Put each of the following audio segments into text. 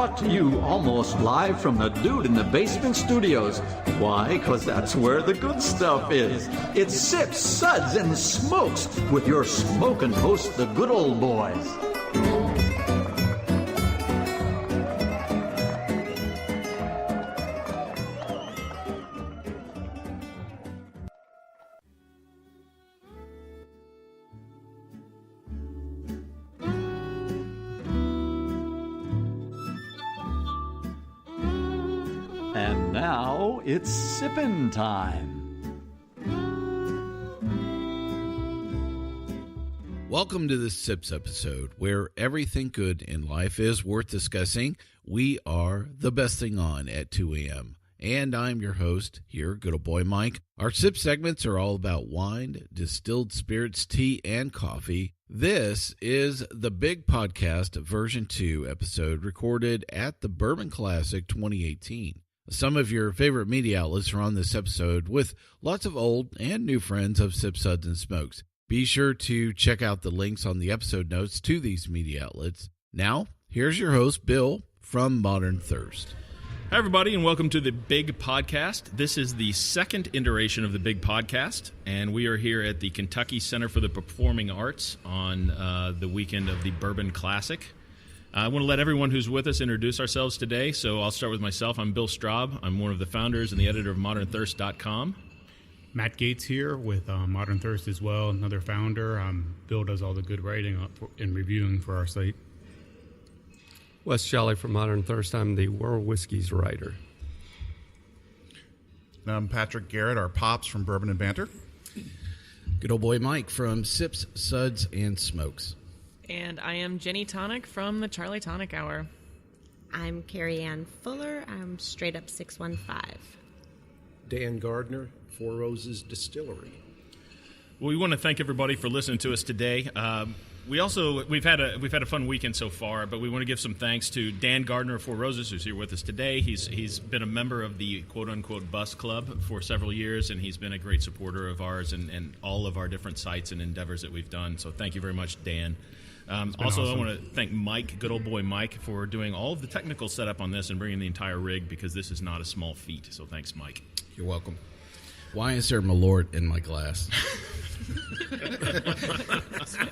brought to you almost live from the Dude in the Basement Studios. Why? Because that's where the good stuff is. It's Sips, Suds, and Smokes with your smoking host, the good old boys. And now it's sippin' time. Welcome to the Sips episode, where everything good in life is worth discussing. We are the best thing on at 2 a.m. And I'm your host here, good old boy Mike. Our Sip segments are all about wine, distilled spirits, tea, and coffee. This is the Big Podcast version 2 episode recorded at the Bourbon Classic 2018. Some of your favorite media outlets are on this episode with lots of old and new friends of Sips, Suds, and Smokes. Be sure to check out the links on the episode notes to these media outlets. Now, here's your host, Bill, from Modern Thirst. Hi, everybody, and welcome to the Big Podcast. This is the second iteration of the Big Podcast, and we are here at the Kentucky Center for the Performing Arts on the weekend of the Bourbon Classic. I want to let everyone who's with us introduce ourselves today, so I'll start with myself. I'm Bill Straub. I'm one of the founders and the editor of modernthirst.com. Matt Gates here with Modern Thirst as well, another founder. Bill does all the good writing and reviewing for our site. Wes Jolly from Modern Thirst. I'm the World Whiskies writer. And I'm Patrick Garrett, our Pops from Bourbon and Banter. Good old boy Mike from Sips, Suds, and Smokes. And I am Ginny Tonic from the Charlie Tonic Hour. I'm Cary Ann Fuller. I'm Straight Up 615. Dan Gardner, Four Roses Distillery. Well, we want to thank everybody for listening to us today. We've had a fun weekend so far, but we want to give some thanks to Dan Gardner of Four Roses, who's here with us today. He's been a member of the quote-unquote Bus Club for several years, and he's been a great supporter of ours and all of our different sites and endeavors that we've done. So thank you very much, Dan. Also, awesome. I want to thank Mike, good old boy Mike, for doing all of the technical setup on this and bringing the entire rig, because this is not a small feat. So thanks, Mike. You're welcome. Why is there Malort in my glass?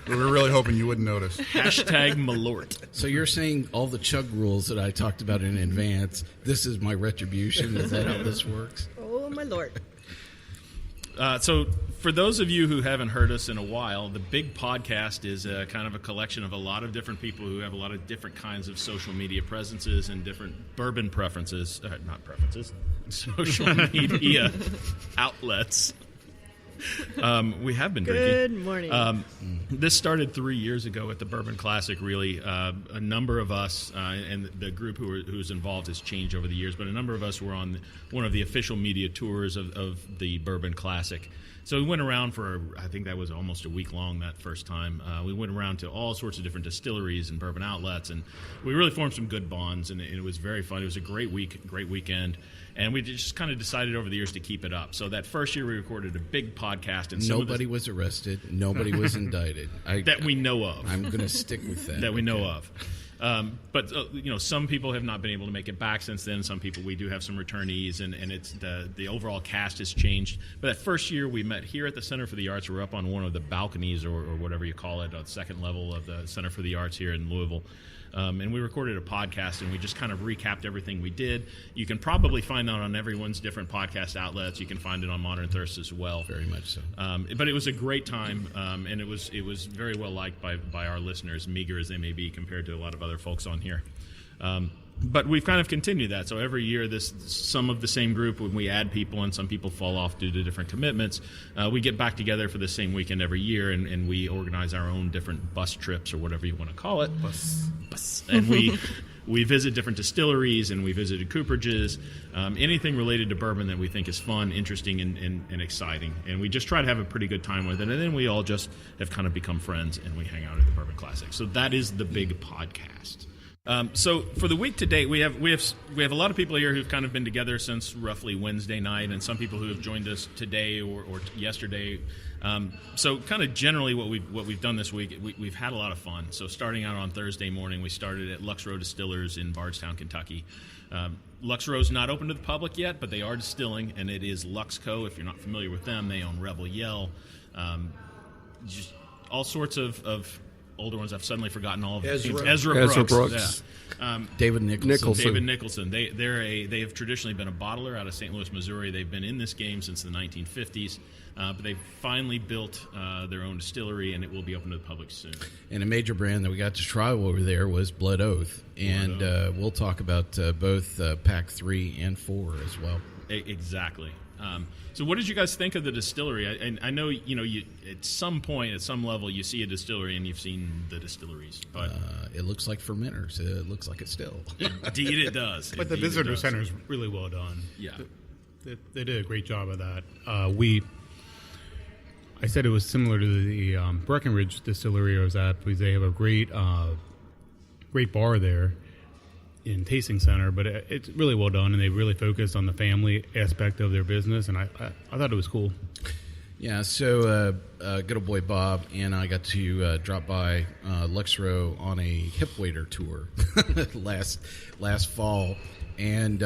We were really hoping you wouldn't notice. Hashtag Malort. So you're saying all the chug rules that I talked about in advance, this is my retribution? Is that how this works? Oh, my Lord. So for those of you who haven't heard us in a while, the Big Podcast is a kind of a collection of a lot of different people who have a lot of different kinds of social media presences and different bourbon preferences. Not preferences. Social media outlets. We have been drinking. Good morning. This started 3 years ago at the Bourbon Classic, really. A number of us, and the group who's involved has changed over the years, but a number of us were on one of the official media tours of the Bourbon Classic. So we went around for, I think that was almost a week long that first time. We went around to all sorts of different distilleries and bourbon outlets, and we really formed some good bonds, and it was very fun. It was a great weekend. And we just kind of decided over the years to keep it up. So that first year we recorded a big podcast. And nobody was arrested. Nobody was indicted. That we know of. I'm going to stick with that. That we know of. But some people have not been able to make it back since then. Some people, we do have some returnees, and it's the overall cast has changed. But that first year we met here at the Center for the Arts. We're up on one of the balconies or whatever you call it, on the second level of the Center for the Arts here in Louisville. And we recorded a podcast, and we just kind of recapped everything we did. You can probably find that on everyone's different podcast outlets. You can find it on Modern Thirst as well. Very much so. But it was a great time, and it was very well liked by our listeners, meager as they may be compared to a lot of other folks on here. But we've kind of continued that. So every year, some of the same group, when we add people and some people fall off due to different commitments, we get back together for the same weekend every year, and we organize our own different bus trips or whatever you want to call it. Bus. And we visit different distilleries, and we visited cooperages, anything related to bourbon that we think is fun, interesting, and exciting. And we just try to have a pretty good time with it. And then we all just have kind of become friends, and we hang out at the Bourbon Classic. So that is the Big Podcast. So for the week to date, we have a lot of people here who've kind of been together since roughly Wednesday night, and some people who have joined us today or yesterday. So kind of generally what we've done this week, we've had a lot of fun. So starting out on Thursday morning, we started at Lux Row Distillers in Bardstown, Kentucky. Lux Row's not open to the public yet, but they are distilling, and it is Luxco. If you're not familiar with them, they own Rebel Yell, just all sorts of older ones. I've suddenly forgotten all of them. Ezra Brooks. Yeah. David Nicholson. David Nicholson. They have traditionally been a bottler out of St. Louis, Missouri. They've been in this game since the 1950s, but they've finally built their own distillery, and it will be open to the public soon. And a major brand that we got to try over there was Blood Oath, and we'll talk about both Pack 3 and 4 as well. Exactly. So what did you guys think of the distillery? I know, you at some point, at some level, you see a distillery and you've seen the distilleries. But it looks like fermenters. It looks like a still. Indeed it does. But the visitor center is really well done. Yeah. They did a great job of that. I said it was similar to the Breckenridge distillery I was at, because they have a great bar there in tasting center, but it's really well done, and they really focused on the family aspect of their business, and I thought it was cool. Yeah, so good old boy Bob and I got to drop by Lux Row on a hip waiter tour last fall, and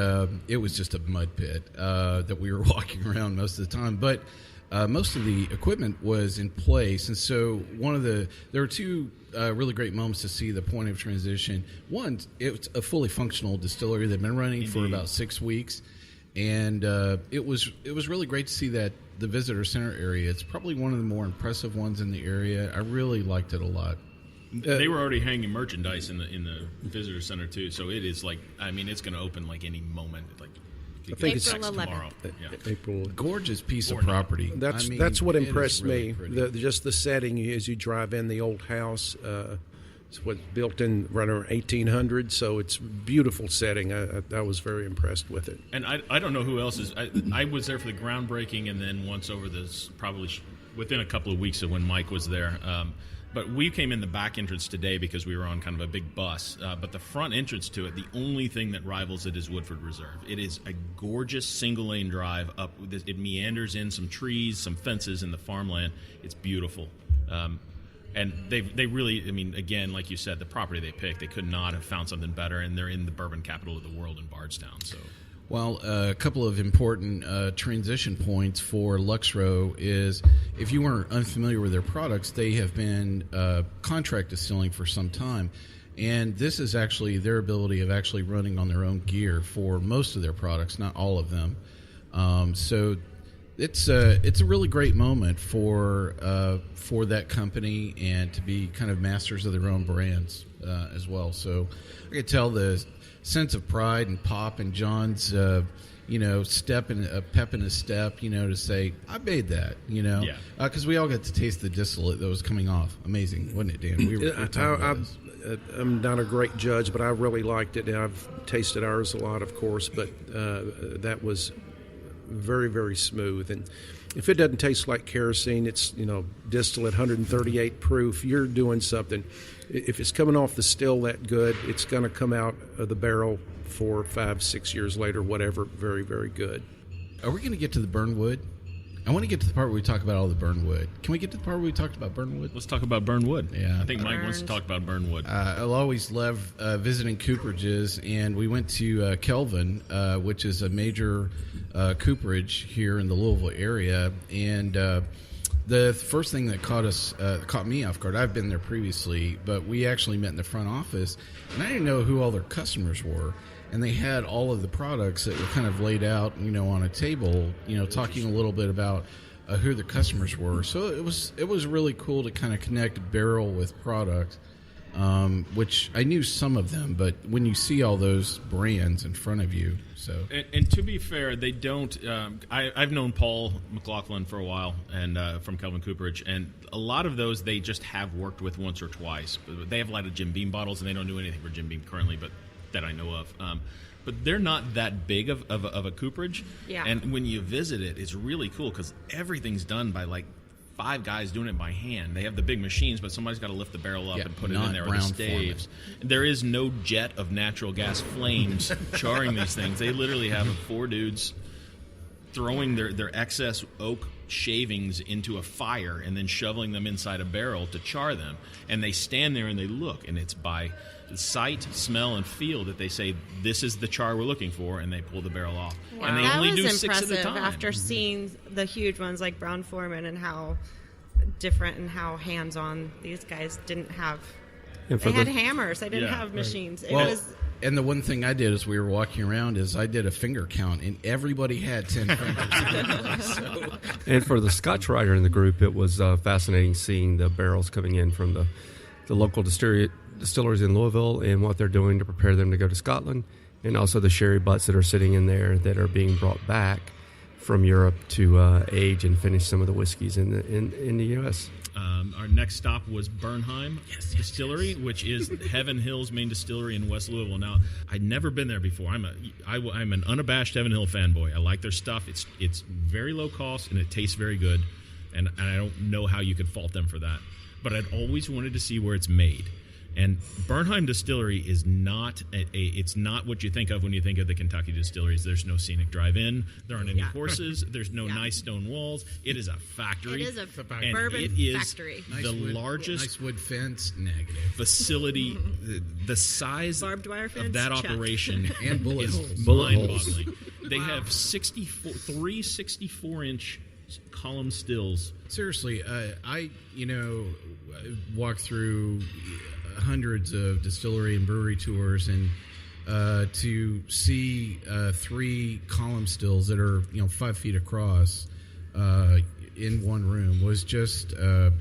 it was just a mud pit that we were walking around most of the time, but most of the equipment was in place, and so there were two really great moments to see the point of transition. One, it's a fully functional distillery. They've been running for about 6 weeks, and it was really great to see that the visitor center area. It's probably one of the more impressive ones in the area. I really liked it a lot. They were already hanging merchandise in the visitor center too, so it is it's going to open like any moment. I think it's tomorrow. April. Gorgeous piece of property. That's what impressed really me. Just the setting as you drive in the old house. It's what built in around 1800, so it's a beautiful setting. I was very impressed with it. And I don't know who else is. I was there for the groundbreaking, and then once over this, probably within a couple of weeks of when Mike was there. But we came in the back entrance today because we were on kind of a big bus. But the front entrance to it, the only thing that rivals it is Woodford Reserve. It is a gorgeous single-lane drive up. It meanders in some trees, some fences in the farmland. It's beautiful. And they really, again, like you said, the property they picked, they could not have found something better. And they're in the bourbon capital of the world in Bardstown. So. Well, a couple of important transition points for Lux Row is, if you weren't unfamiliar with their products, they have been contract distilling for some time. And this is actually their ability of actually running on their own gear for most of their products, not all of them. So it's a really great moment for that company, and to be kind of masters of their own brands as well. So I could tell the sense of pride and pop in John's, step and a pep in his step, to say, I made that, because we all got to taste the distillate that was coming off. Amazing, wasn't it, Dan? We were talking about this. I'm not a great judge, but I really liked it. I've tasted ours a lot, of course, but that was very, very smooth. And if it doesn't taste like kerosene, it's, distillate 138 proof, you're doing something. If it's coming off the still that good, it's going to come out of the barrel 4, 5, 6 years later, whatever, very, very good. Are we going to get to the burnwood? I want to get to the part where we talk about all the burnwood. Can we get to the part where we talked about burnwood? Let's talk about burnwood. Yeah, I think Mike wants to talk about burnwood. I'll always love visiting cooperages, and we went to Kelvin, which is a major cooperage here in the Louisville area, and the first thing that caught me off guard, I've been there previously, but we actually met in the front office, and I didn't know who all their customers were. And they had all of the products that were kind of laid out, on a table, talking a little bit about who the customers were. So it was really cool to kind of connect barrel with product, which I knew some of them, but when you see all those brands in front of you, so. And to be fair, they don't. I've known Paul McLaughlin for a while, and from Kelvin Cooperage, and a lot of those they just have worked with once or twice. They have a lot of Jim Beam bottles, and they don't do anything for Jim Beam currently, but that I know of. But they're not that big of a cooperage. Yeah. And when you visit it, it's really cool because everything's done by 5 guys doing it by hand. They have the big machines, but somebody's got to lift the barrel up and put it in there, or the staves. There is no jet of natural gas flames charring these things. They literally have 4 dudes throwing their excess oak shavings into a fire and then shoveling them inside a barrel to char them. And they stand there and they look, and it's by sight, smell, and feel that they say, this is the char we're looking for, and they pull the barrel off. Wow. And they That only was do 6 impressive at a time. after seeing the huge ones like Brown Foreman and how different and how hands-on these guys didn't have. They had hammers. They didn't have machines. It was... And the one thing I did as we were walking around is I did a finger count, and everybody had 10 fingers. And for the Scotch writer in the group, it was fascinating seeing the barrels coming in from the local distilleries in Louisville and what they're doing to prepare them to go to Scotland, and also the sherry butts that are sitting in there that are being brought back from Europe to age and finish some of the whiskeys in the U.S. Our next stop was Bernheim Distillery, which is Heaven Hill's main distillery in West Louisville. Now, I'd never been there before. I'm an unabashed Heaven Hill fanboy. I like their stuff. It's very low cost, and it tastes very good, and I don't know how you could fault them for that. But I'd always wanted to see where it's made. And Bernheim Distillery is not it's not what you think of when you think of the Kentucky distilleries. There's no scenic drive-in. There aren't any horses. There's no nice stone walls. It is a factory. It is a and bourbon it is factory. The largest nice wood fence, negative. facility. The size Barbed wire fence, of that check. operation And bullet is holes. mind-boggling. They have 3 64-inch column stills. Seriously, I walked through hundreds of distillery and brewery tours, and to see 3 column stills that are 5 feet across in one room was just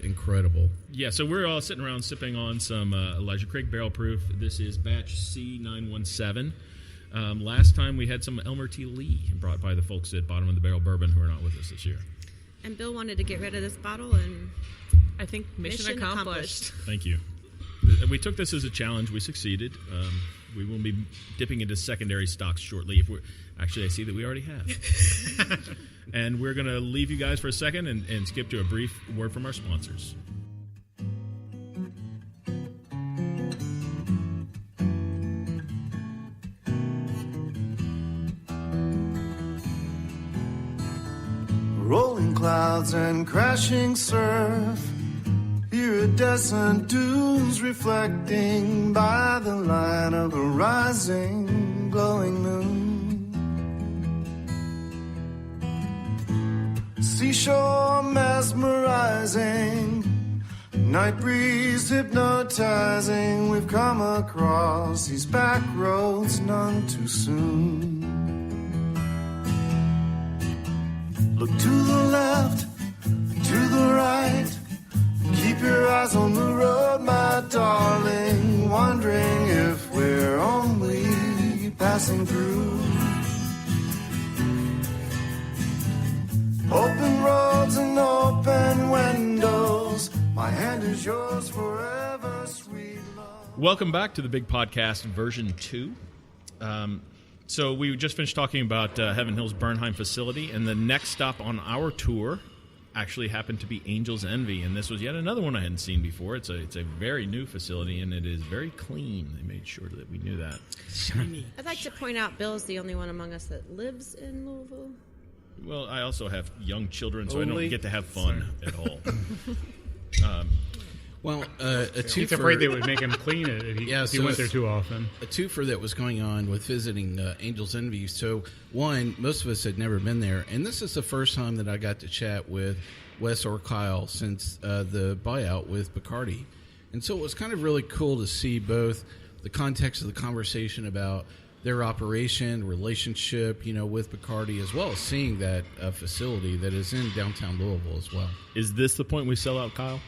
incredible. Yeah, so we're all sitting around sipping on some Elijah Craig Barrel Proof. This is batch C917. Last time we had some Elmer T. Lee brought by the folks at Bottom of the Barrel Bourbon, who are not with us this year. And Bill wanted to get rid of this bottle, and I think mission accomplished. Thank you. We took this as a challenge. We succeeded. We will be dipping into secondary stocks shortly. Actually, I see that we already have. And we're going to leave you guys for a second and skip to a brief word from our sponsors. Rolling clouds and crashing surf, iridescent dunes reflecting by the light of a rising, glowing moon. Seashore mesmerizing, night breeze hypnotizing. We've come across these back roads none too soon. Look to the left, to the right. Keep your eyes on the road, my darling, wondering if we're only passing through. Open roads and open windows, my hand is yours forever, sweet love. Welcome back to the Big Podcast version 2. So we just finished talking about Heaven Hill's Bernheim facility, and the next stop on our tour actually happened to be Angel's Envy, and this was yet another one I hadn't seen before. It's a very new facility, and it is very clean. They made sure that we knew that. Shiny. I'd like to point out Bill's the only one among us that lives in Louisville. Well, I also have young children, so I don't get to have fun at all. Well, a twofer. He's afraid they would make him clean it if he went there too often. A twofer that was going on with visiting Angel's Envy. So, one, most of us had never been there, and this is the first time that I got to chat with Wes or Kyle since the buyout with Bacardi. And so it was kind of really cool to see both the context of the conversation about their operation, relationship, with Bacardi, as well as seeing that facility that is in downtown Louisville as well. Is this the point we sell out, Kyle?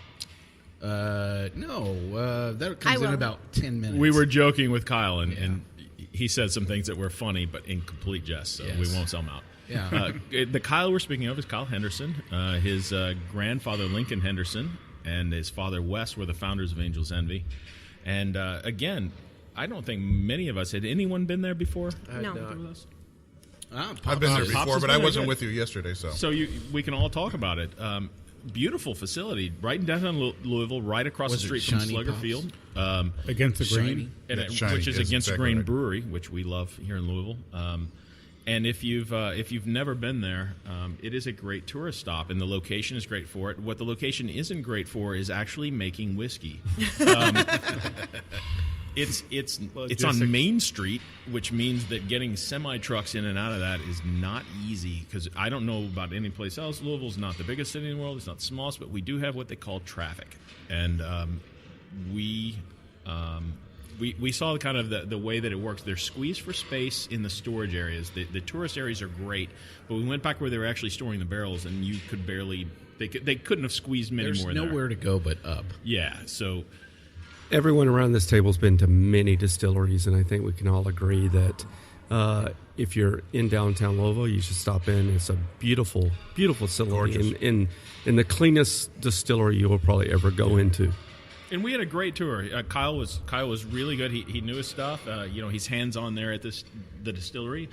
No, that comes in about 10 minutes. We were joking with Kyle, and he said some things that were funny, but in complete jest, so we won't sell them out. Yeah. The Kyle we're speaking of is Kyle Henderson. His grandfather, Lincoln Henderson, and his father, Wes, were the founders of Angel's Envy. And again, I don't think many of us, had anyone been there before? No. I've been there before, but I wasn't with you yesterday, so. So we can all talk about it. beautiful facility right in downtown Louisville, right across the street from Slugger Field. Against the grain? Which is against the Grain Brewery, which we love here in Louisville. And if you've never been there, it is a great tourist stop, and the location is great for it. What the location isn't great for is actually making whiskey. It's on Main Street, which means that getting semi-trucks in and out of that is not easy, because I don't know about any place else. Louisville's not the biggest city in the world. It's not the smallest, but we do have what they call traffic. And we saw kind of the way that it works. They're squeezed for space in the storage areas. The tourist areas are great, but we went back where they were actually storing the barrels, and you could barely – they couldn't have squeezed many more in there. There's nowhere to go but up. Yeah, so – everyone around this table has been to many distilleries, and I think we can all agree that if you're in downtown Louisville, you should stop in. It's a beautiful, beautiful facility, in the cleanest distillery you will probably ever go into. And we had a great tour. Kyle was really good. He knew his stuff. He's hands-on there at the distillery.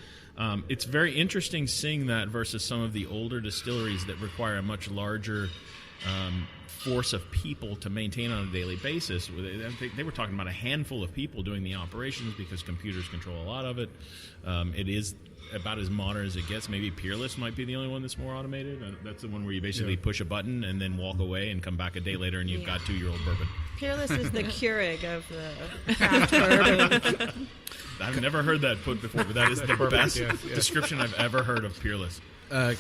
It's very interesting seeing that versus some of the older distilleries that require a much larger force of people to maintain on a daily basis. They were talking about a handful of people doing the operations because computers control a lot of it. It is about as modern as it gets. Maybe Peerless might be the only one that's more automated. That's the one where you basically push a button and then walk away and come back a day later and you've got 2-year-old bourbon. Peerless is the Keurig of the craft bourbon. I've never heard that put before, but that is the best description I've ever heard of Peerless.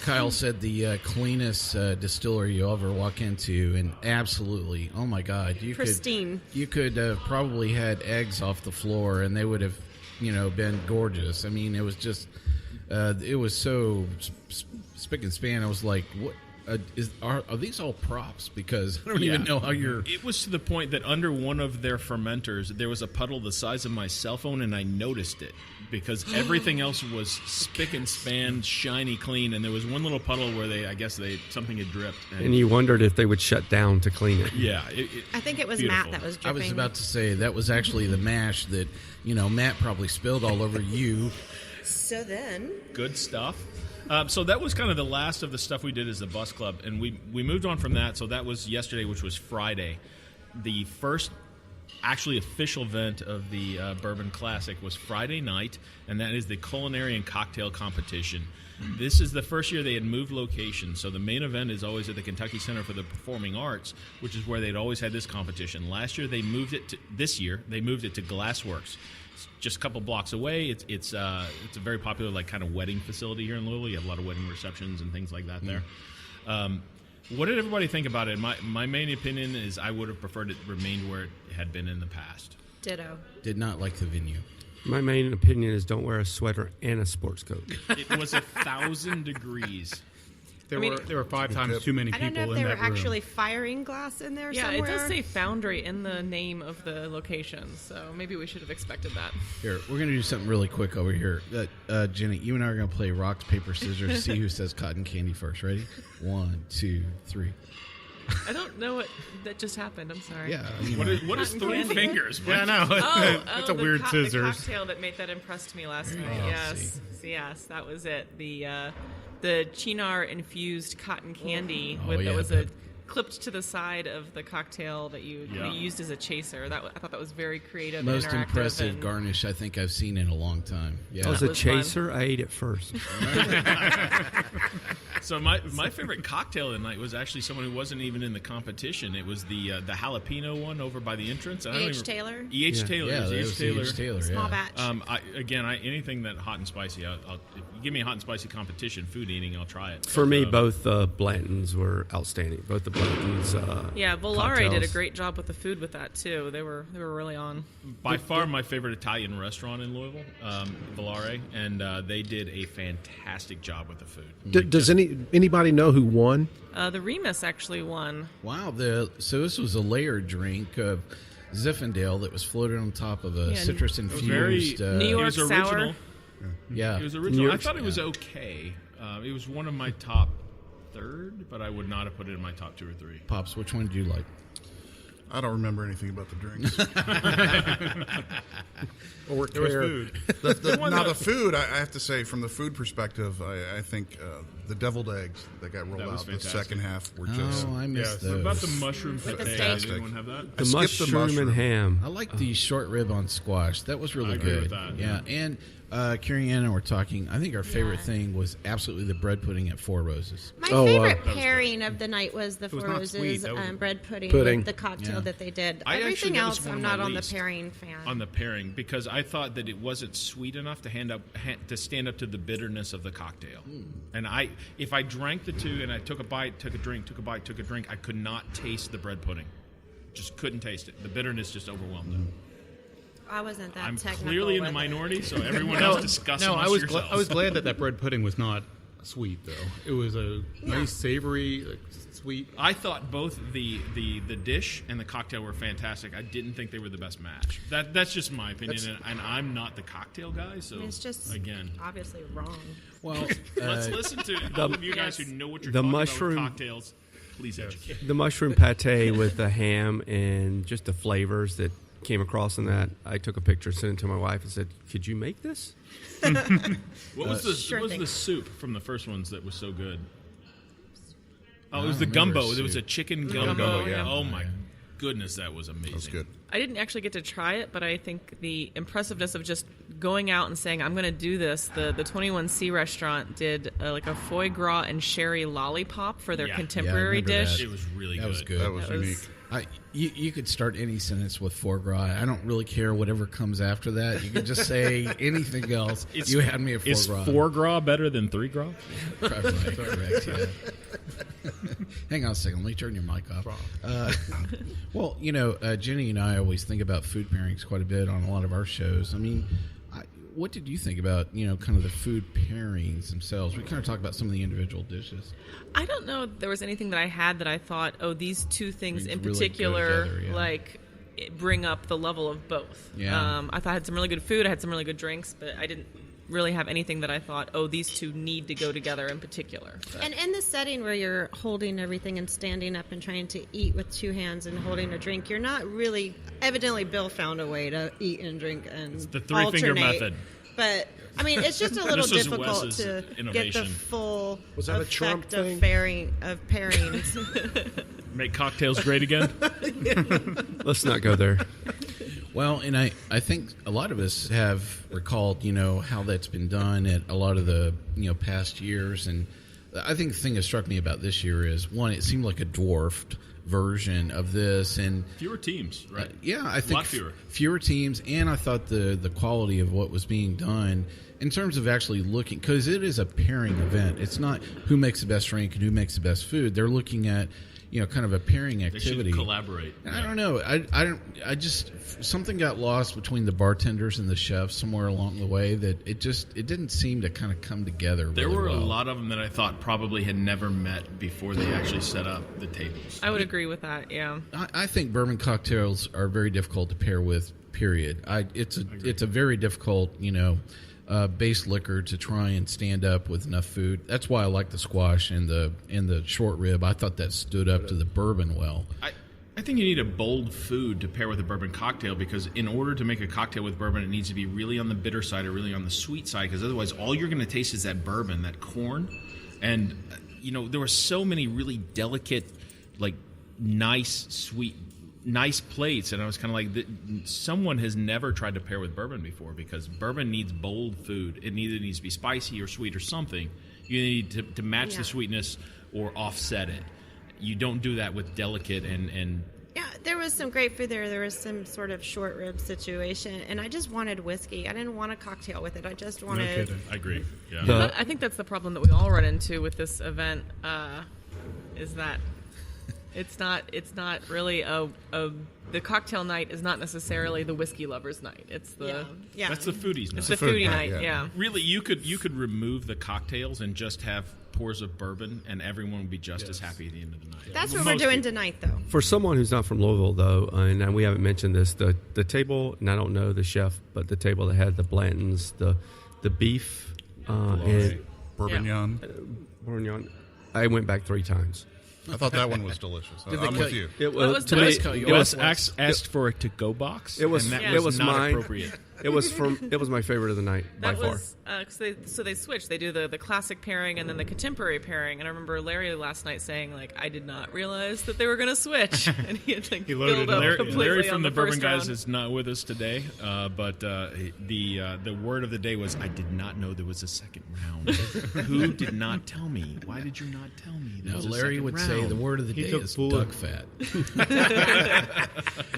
Kyle said the cleanest distillery you'll ever walk into, and absolutely, oh my God, pristine. You could have probably had eggs off the floor, and they would have, been gorgeous. I mean, it was just, it was so spick and span. I was like, what? Are these all props? Because I don't even know how you're... It was to the point that under one of their fermenters, there was a puddle the size of my cell phone, and I noticed it because everything else was spick and span, shiny clean, and there was one little puddle where something had dripped. And you wondered if they would shut down to clean it. Yeah. I think it was beautiful. Matt that was dripping. I was about to say, that was actually the mash that, Matt probably spilled all over you. So then... Good stuff. So that was kind of the last of the stuff we did as the bus club, and we moved on from that. So that was yesterday, which was Friday. The first actually official event of the Bourbon Classic was Friday night, and that is the culinary and cocktail competition. This is the first year they had moved locations, so the main event is always at the Kentucky Center for the Performing Arts, which is where they'd always had this competition. Last year they moved it to Glassworks. Just a couple blocks away. It's a very popular kind of wedding facility here in Louisville. You have a lot of wedding receptions and things like that there. What did everybody think about it? My main opinion is I would have preferred it remained where it had been in the past. Ditto. Did not like the venue. My main opinion is don't wear a sweater and a sports coat. It was 1,000 degrees. There were 5 times too many people in that room. I don't know if they were actually firing glass in there somewhere. Yeah, it does say Foundry in the name of the location, so maybe we should have expected that. Here, we're going to do something really quick over here. Ginny, you and I are going to play rocks, paper, scissors to see who says cotton candy first. Ready? 1, 2, 3. I don't know what that just happened. I'm sorry. Yeah. What is 3 fingers? Yeah, I know. That's a weird scissors. The cocktail that made that impressed me last night. Yes, that was it. The Chinar infused cotton candy that was clipped to the side of the cocktail that you used as a chaser. I thought that was very creative. Most and impressive garnish I think I've seen in a long time. Yeah, as a chaser, fun. I ate it first. So my favorite cocktail of the night was actually someone who wasn't even in the competition. It was the jalapeno one over by the entrance. E.H. Taylor. E.H. Taylor. Yeah, E.H. Taylor. Small batch. Anything that hot and spicy. If you give me a hot and spicy competition, food eating, I'll try it. For me, both Blantons were outstanding. Both the Blantons. Volare did a great job with the food with that too. They were really on. By far, my favorite Italian restaurant in Louisville, Volare, and they did a fantastic job with the food. Does anybody know who won? The Remus actually won. Wow! So this was a layered drink of Zinfandel that was floated on top of a citrus infused New York sour. Yeah, it was original. I thought it was okay. It was one of my top 3rd, but I would not have put it in my top 2 or 3. Pops, which one did you like? I don't remember anything about the drinks. or There was care. food. The food, I have to say, from the food perspective, I think the deviled eggs that got rolled That was out the fantastic. second half were just... Oh, I missed What those. about the mushroom the pate? steak. Did anyone have that? The skipped the mushroom and mushroom. ham. I like the short rib on squash. That was really I agree good. with that. Yeah, and Cary Ann and I were talking. I think our favorite thing was absolutely the bread pudding at Four Roses. My Oh, favorite pairing of the night was the was Four not sweet. Roses That was- bread pudding Pudding. with the cocktail Yeah. that they did. I actually- Everything that was else, one I'm of not my on the least pairing fan. On the pairing, because I thought that it wasn't sweet enough to to stand up to the bitterness of the cocktail. And if I drank the two and I took a bite, took a drink, took a bite, took a drink, I could not taste the bread pudding. Just couldn't taste it. The bitterness just overwhelmed it. I wasn't that I'm technical. clearly in the with it. minority, so everyone else discuss No, amongst I was yourselves. I was glad that bread pudding was not sweet though. It was a nice savory, sweet. I thought both the dish and the cocktail were fantastic. I didn't think they were the best match. That's just my opinion, and I'm not the cocktail guy. So It's just again, obviously wrong. Well, let's listen to all of you guys who know what you're the talking mushroom- about with cocktails. Please educate. The mushroom pate with the ham and just the flavors that came across in that. I took a picture, sent it to my wife, and said, "Could you make this?" What was the Sure what was thing. the soup from the first ones that was so good? Oh, it was don't the remember gumbo. There was a soup. chicken Gumbo, gumbo. yeah. Oh my goodness, that was amazing. That was good. I didn't actually get to try it, but I think the impressiveness of just going out and saying, I'm going to do this. The 21C restaurant did like a foie gras and sherry lollipop for their Yeah. contemporary Yeah, I remember dish. that. It was really that good. was good. That was That was- unique. You could start any sentence with foie gras. I don't really care whatever comes after that. You could just say anything else. You had me at foie Is gras. 4 gras better than 3 gras? Right, correct, yeah. Hang on a second. Let me turn your mic off. Well, Ginny and I always think about food pairings quite a bit on a lot of our shows. I mean, what did you think about, kind of the food pairings themselves? We kind of talked about some of the individual dishes. I don't know if there was anything that I had that I thought, these two things Things in really go particular, together, yeah. like, bring up the level of both. Yeah. I thought I had some really good food, I had some really good drinks, but I didn't really have anything that I thought, these two need to go together in particular. But- And in the setting where you're holding everything and standing up and trying to eat with two hands and holding a drink, you're not really. Evidently, Bill found a way to eat and drink and the three-finger alternate. method. But I mean, it's just a little This was difficult Wes's to get the innovation. full Was that a effect Trump of thing? pairings. Make cocktails great again? Let's not go there. Well, and I think a lot of us have recalled, how that's been done at a lot of the, past years. And I think the thing that struck me about this year is, one, it seemed like a dwarfed version of this. And Fewer teams, right? yeah, I think A lot fewer. fewer teams. And I thought the quality of what was being done in terms of actually looking, because it is a pairing event. It's not who makes the best drink and who makes the best food. They're looking at, kind of a pairing They should activity. collaborate. And I don't know. I just something got lost between the bartenders and the chefs somewhere along the way that it didn't seem to kind of come together. There really were well. a lot of them that I thought probably had never met before they actually set up the tables. I would agree with that, yeah. I think bourbon cocktails are very difficult to pair with. Period. It's a very difficult, base liquor to try and stand up with enough food. That's why I like the squash and the short rib. I thought that stood up to the bourbon well. I think you need a bold food to pair with a bourbon cocktail, because in order to make a cocktail with bourbon, it needs to be really on the bitter side or really on the sweet side, because otherwise all you're going to taste is that bourbon, that corn. And, there were so many really delicate, like, nice plates, and I was kind of like, someone has never tried to pair with bourbon before, because bourbon needs bold food. It either needs to be spicy or sweet or something. You need to match the sweetness or offset it. You don't do that with delicate and Yeah, there was some great food there. There was some sort of short rib situation, and I just wanted whiskey. I didn't want a cocktail with it. I just wanted. I agree. Yeah. The- I think that's the problem that we all run into with this event, is that it's not really the cocktail night is not necessarily the whiskey lovers night. It's the yeah. That's the foodies night. it's the foodie night. yeah. Yeah. Really, you could remove the cocktails and just have pours of bourbon, and everyone would be just as happy at the end of the night. That's Well, what we're most doing people. tonight, though. For someone who's not from Louisville, though, and we haven't mentioned this, the table, and I don't know the chef, but the table that had the Blantons, the beef, and Bourguignon. Bourguignon, I went back 3 times. I thought that one was delicious. I'm with you. It was to me, It was asked for a to-go box. It was. and that It was not mine. appropriate. It was my favorite of the night by That far. was so they switch. They do the classic pairing and then the contemporary pairing. And I remember Larry last night saying I did not realize that they were going to switch, and he had loaded filled up up. completely Larry on from the first Bourbon Guys round. is not with us today, but the word of the day was, I did not know there was a second round. Who did not tell me? Why did you not tell me? There No, was a Larry second would round? say the word of the day took is full duck of- fat.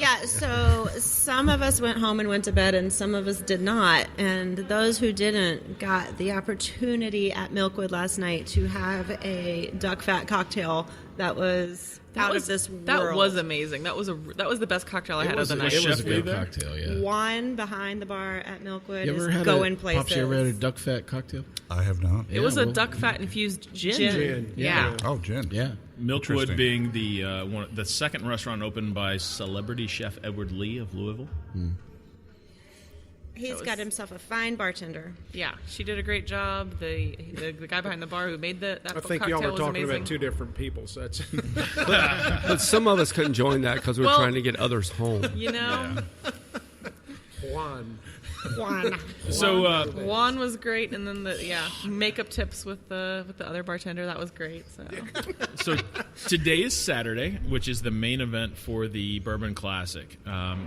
Yeah, so some of us went home and went to bed, and some of us did not. And those who didn't got the opportunity at Milkwood last night to have a duck fat cocktail that was out of this world. That was amazing. That was the best cocktail I had of the night. It was a Chef good there? cocktail, yeah. One behind the bar at Milkwood You ever is had going a places. Pops, you ever had a duck fat cocktail? I have not. It was a well, duck fat infused gin. Gin, Yeah. Oh, gin. Yeah. Milkwood Interesting. being the second restaurant opened by celebrity chef Edward Lee of Louisville. He's got himself a fine bartender. Yeah, she did a great job. The guy behind the bar who made that I cocktail think y'all were was talking amazing. about two different people. So that's But some of us couldn't join that because we were Well- trying to get others home. You know, Juan. So Juan was great, and then makeup tips with the other bartender, that was great. So today is Saturday, which is the main event for the Bourbon Classic.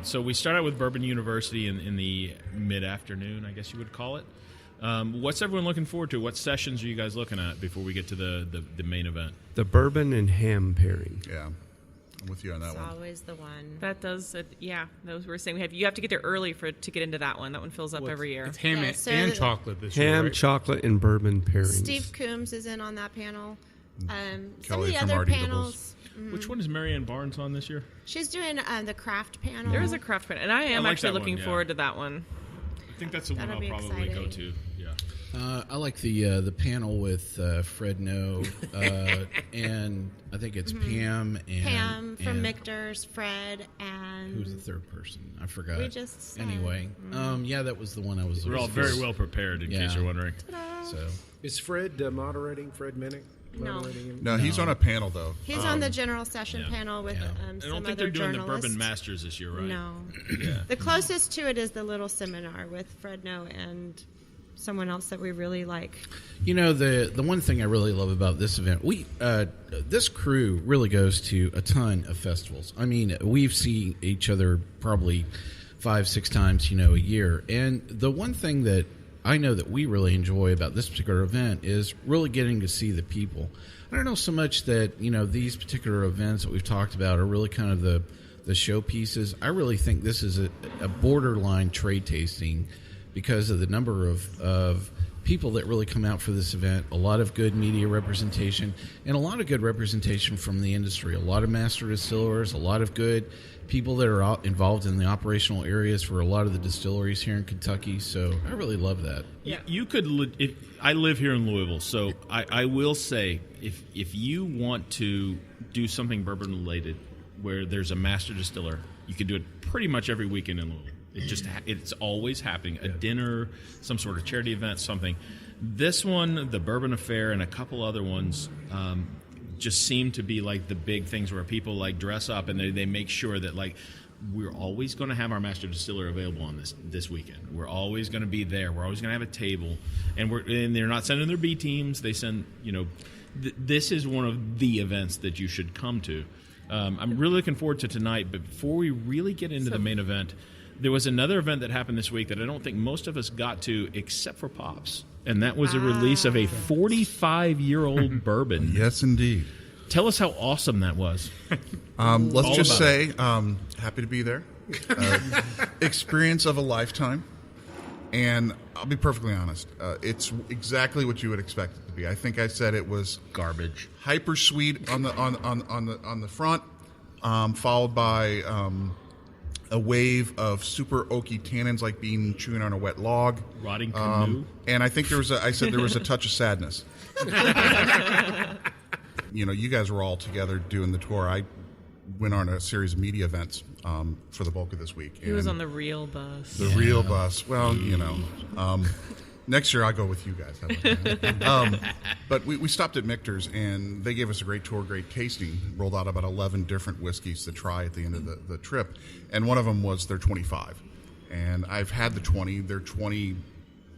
So we start out with Bourbon University in the mid-afternoon, I guess you would call it. What's everyone looking forward to? What sessions are you guys looking at before we get to the main event? The bourbon and ham pairing. Yeah. I'm with you on that It's one. always the one. that does, those were saying you have to get there early to get into that one. That one fills up every year. It's ham Yeah, so and chocolate this year. Ham, Right? chocolate, and bourbon pairings. Steve Coombs is in on that panel. Some Kelly of the from other Art Eatables. panels, Which one is Marianne Barnes on this year? she's doing the craft panel. There is a craft panel, and I am like actually that one, looking yeah. forward to that one. I think that's the one That'll I'll be probably go exciting. to. Yeah. I like the panel with Fred No, and I think it's Pam and Pam from and Michter's, Fred, and who's the third person? I forgot. We just said. Anyway, yeah, that was the one I was. We're all looking very for. well prepared, in Yeah. case you're wondering. So Is Fred moderating? Fred Minnick? No. Moderating him? No, he's on a panel, though. He's on the general session yeah. panel with Yeah. I some don't think other they're doing the journalists. Bourbon Masters this year, right? No. Yeah. The closest to it is the little seminar with Fred No and someone else that we really like. you know the one thing I really love about this event, this crew really goes to a ton of festivals. I mean, we've seen each other probably 5-6 times, a year, and the one thing that I know that we really enjoy about this particular event is really getting to see the people. I don't know so much that, these particular events that we've talked about are really kind of the showpieces. I really think this is a borderline trade tasting because of the number of people that really come out for this event, a lot of good media representation, and a lot of good representation from the industry, a lot of master distillers, a lot of good people that are involved in the operational areas for a lot of the distilleries here in Kentucky. So I really love that. You could. I live here in Louisville, so I will say if you want to do something bourbon related, where there's a master distiller, you can do it pretty much every weekend in Louisville. It's always happening. A dinner, some sort of charity event, something. This one, the Bourbon Affair, and a couple other ones. Just seem to be like the big things where people like dress up and they make sure that like we're always going to have our master distiller available on this weekend. We're always going to be there. We're always going to have a table, and they're not sending their B teams. They send this is one of the events that you should come to. I'm really looking forward to tonight. But before we really get into the main event, there was another event that happened this week that I don't think most of us got to, except for Pops. And that was a release of a 45-year-old bourbon. Yes, indeed. Tell us how awesome that was. Let's All just about say, happy to be there. Experience of a lifetime. And I'll be perfectly honest. It's exactly what you would expect it to be. I think I said it was Garbage. hyper sweet on the front, followed by a wave of super oaky tannins, like being chewing on a wet log. Rotting canoe. And I think there was a touch of sadness. You guys were all together doing the tour. I went on a series of media events for the bulk of this week. He was on the real bus. The real bus. Well, Next year I'll go with you guys. How about that? But we stopped at Michter's, and they gave us a great tour, great tasting. Rolled out about 11 different whiskeys to try at the end of the trip, and one of them was their 25. And I've had the 20. Their 20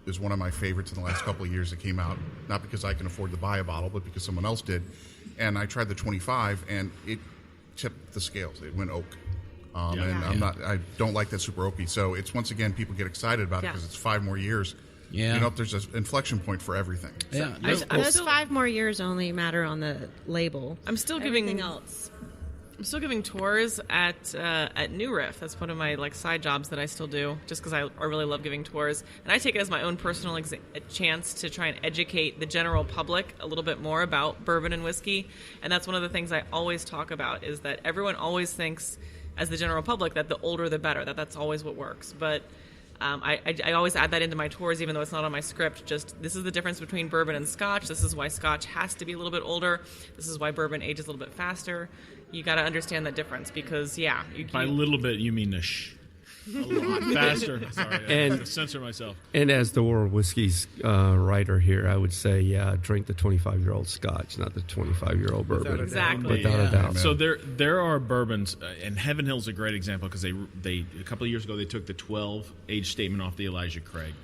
is one of my favorites in the last couple of years that came out, not because I can afford to buy a bottle, but because someone else did. And I tried the 25, and it tipped the scales. It went oak. I don't like that super oaky. So it's, once again, people get excited about it because it's 5 more years. Yeah. You know, there's an inflection point for everything. Yeah. Those 5 more years only matter on the label. I'm still Everything else. I'm still giving tours at New Riff. That's one of my side jobs that I still do, just because I really love giving tours. And I take it as my own personal chance to try and educate the general public a little bit more about bourbon and whiskey. And that's one of the things I always talk about, is that everyone always thinks, as the general public, that the older the better, that's always what works. But I always add that into my tours, even though it's not on my script. Just, this is the difference between bourbon and Scotch. This is why Scotch has to be a little bit older. This is why bourbon ages a little bit faster. You got to understand that difference, because by a little bit you mean a lot faster. Sorry, I have to censor myself. And as the World Whiskies writer here, I would say, drink the 25-year-old Scotch, not the 25-year-old bourbon. Exactly. Without a doubt. So there are bourbons, and Heaven Hill's a great example, because they a couple of years ago they took the 12 age statement off the Elijah Craig.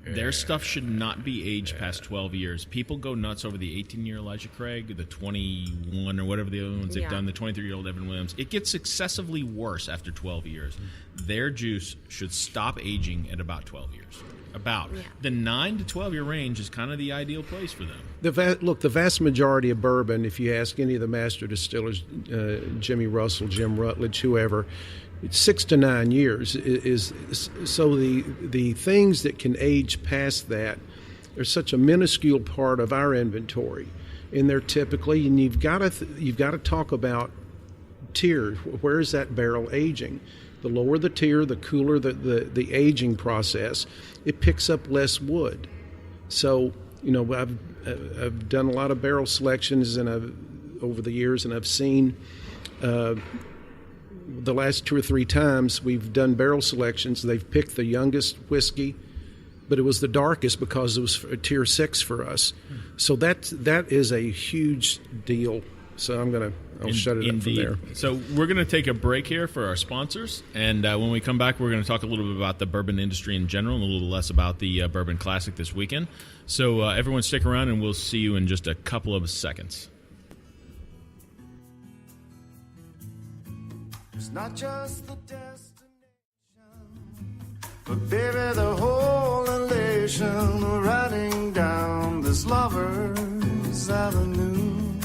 Their stuff should not be aged past 12 years. People go nuts over the 18-year Elijah Craig, the 21 or whatever the other ones they've done, the 23-year-old Evan Williams. It gets excessively worse after 12 years. Their juice should stop aging at about 12 years. The 9 to 12-year range is kind of the ideal place for them. The vast majority of bourbon, if you ask any of the master distillers, Jimmy Russell, Jim Rutledge, whoever, it's 6 to 9 years. Is so the things that can age past that are such a minuscule part of our inventory, and they're typically, and you've got to talk about tier. Where is that barrel aging? The lower the tier, the cooler the aging process. It picks up less wood. So I've done a lot of barrel selections over the years, and I've seen. The last 2 or 3 times we've done barrel selections, they've picked the youngest whiskey, but it was the darkest because it was a tier 6 for us. So that is a huge deal. So I'll shut it up from there. So we're going to take a break here for our sponsors, and when we come back, we're going to talk a little bit about the bourbon industry in general and a little less about the Bourbon Classic this weekend. So everyone stick around, and we'll see you in just a couple of seconds. It's not just the destination, but baby, the whole elation of riding down this lover's avenue.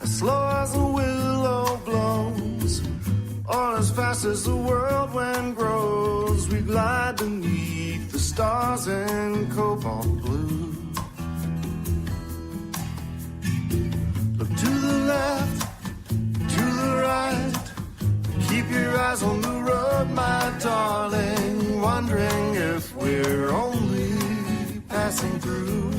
As slow as a willow blows, or as fast as the whirlwind grows, we glide beneath the stars in cobalt blue. Look to the left, to the right. Keep your eyes on the road, my darling. Wondering if we're only passing through.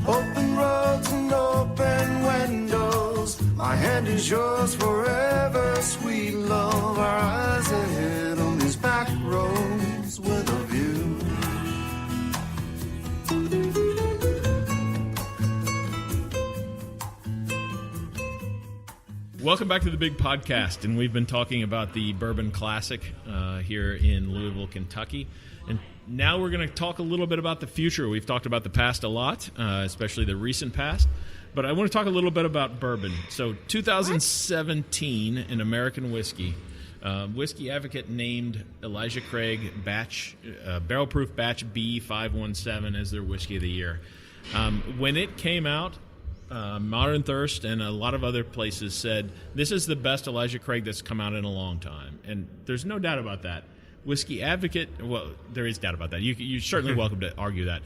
Open roads and open windows. My hand is yours forever, sweet love. Our eyes ahead on these back roads with a view. Welcome back to the big podcast, and we've been talking about the Bourbon Classic here in Louisville, Kentucky. And now we're going to talk a little bit about the future. We've talked about the past a lot, especially the recent past. But I want to talk a little bit about bourbon. So 2017 in American whiskey, Whiskey Advocate named Elijah Craig Barrel Proof Batch B517 as their whiskey of the year. When it came out, Modern Thirst and a lot of other places said, this is the best Elijah Craig that's come out in a long time. And there's no doubt about that. Whiskey Advocate, well, there is doubt about that. You're certainly welcome to argue that.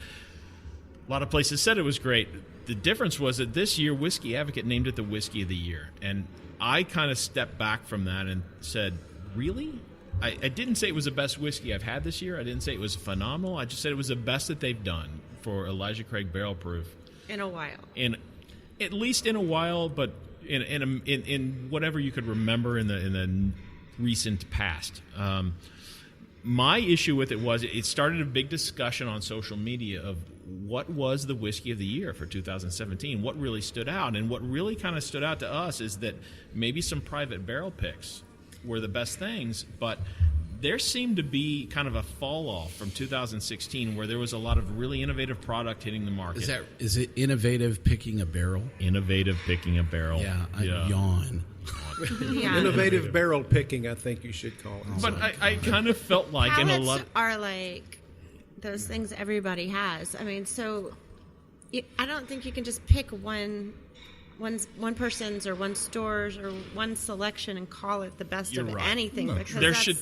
A lot of places said it was great. The difference was that this year, Whiskey Advocate named it the Whiskey of the Year. And I kind of stepped back from that and said, really? I didn't say it was the best whiskey I've had this year. I didn't say it was phenomenal. I just said it was the best that they've done for Elijah Craig Barrel Proof. In a while. At least in a while, but in whatever you could remember in the recent past. My issue with it was it started a big discussion on social media of what was the whiskey of the year for 2017, what really stood out. And what really kind of stood out to us is that maybe some private barrel picks were the best things, but there seemed to be kind of a fall off from 2016 where there was a lot of really innovative product hitting the market. Is it innovative picking a barrel? Innovative picking a barrel. Yeah, I yawn. Yeah. Innovative barrel picking, I think you should call it. But I kind of felt like in a lot Palates are like those things everybody has. I mean, so I don't think you can just pick one person's or one store's or one selection and call it the best You're of right. anything. No, Because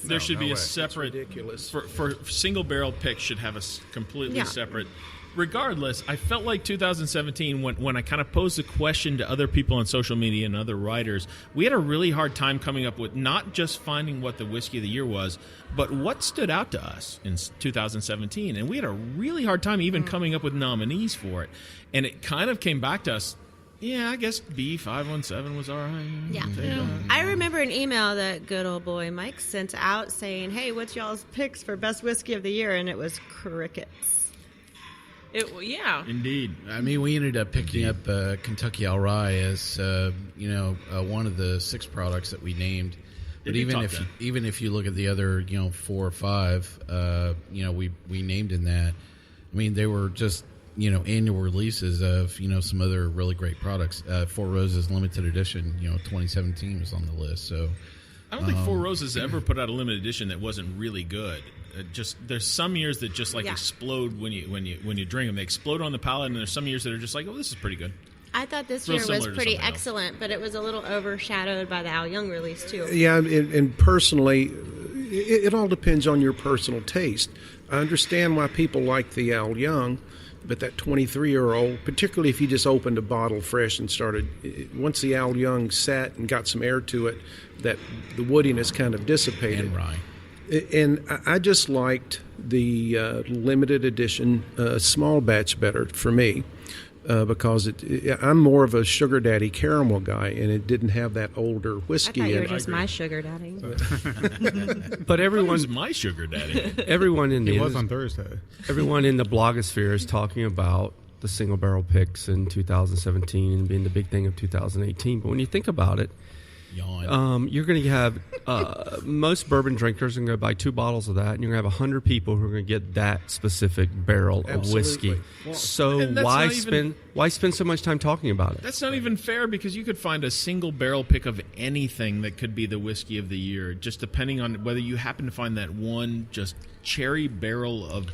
there should be way. a separate ridiculous. for single barrel picks should have a completely Yeah. separate. Regardless, I felt like 2017 when I kind of posed the question to other people on social media and other writers, we had a really hard time coming up with not just finding what the whiskey of the year was, but what stood out to us in 2017. And we had a really hard time even coming up with nominees for it. And it kind of came back to us, yeah, I guess B517 was all right. Yeah. Take that. I remember an email that good old boy Mike sent out saying, "Hey, what's y'all's picks for best whiskey of the year?" And it was crickets. Yeah. Indeed. I mean, we ended up picking up Kentucky Owl Rye as one of the 6 products that we named. But even if you look at the other 4 or 5, we named in that. I mean, they were just annual releases of some other really great products. Four Roses limited edition 2017 was on the list. So I don't think Four Roses ever put out a limited edition that wasn't really good. There's some years that just explode when you drink them. They explode on the palate, and there's some years that are just like, oh, this is pretty good. I thought this Real year was similar to pretty something else. excellent, but it was a little overshadowed by the Al Young release too. Yeah, and personally, it all depends on your personal taste. I understand why people like the Al Young, but that 23-year-old, particularly if you just opened a bottle fresh and started, once the Al Young sat and got some air to it, that the woodiness kind of dissipated. and rye. And I just liked the limited edition small batch better for me because I'm more of a sugar daddy caramel guy, and it didn't have that older I whiskey thought you in were it. just my sugar daddy. But That everyone, was my sugar daddy. everyone in He the was on Thursday. everyone in the blogosphere is talking about the single barrel picks in 2017 and being the big thing of 2018. But when you think about it, Yawn. you're going to have most bourbon drinkers are going to buy 2 bottles of that, and you're going to have 100 people who are going to get that specific barrel of whiskey. Well, So and that's why not even- spend so much time talking about it? That's not even fair because you could find a single barrel pick of anything that could be the whiskey of the year, just depending on whether you happen to find that one just cherry barrel of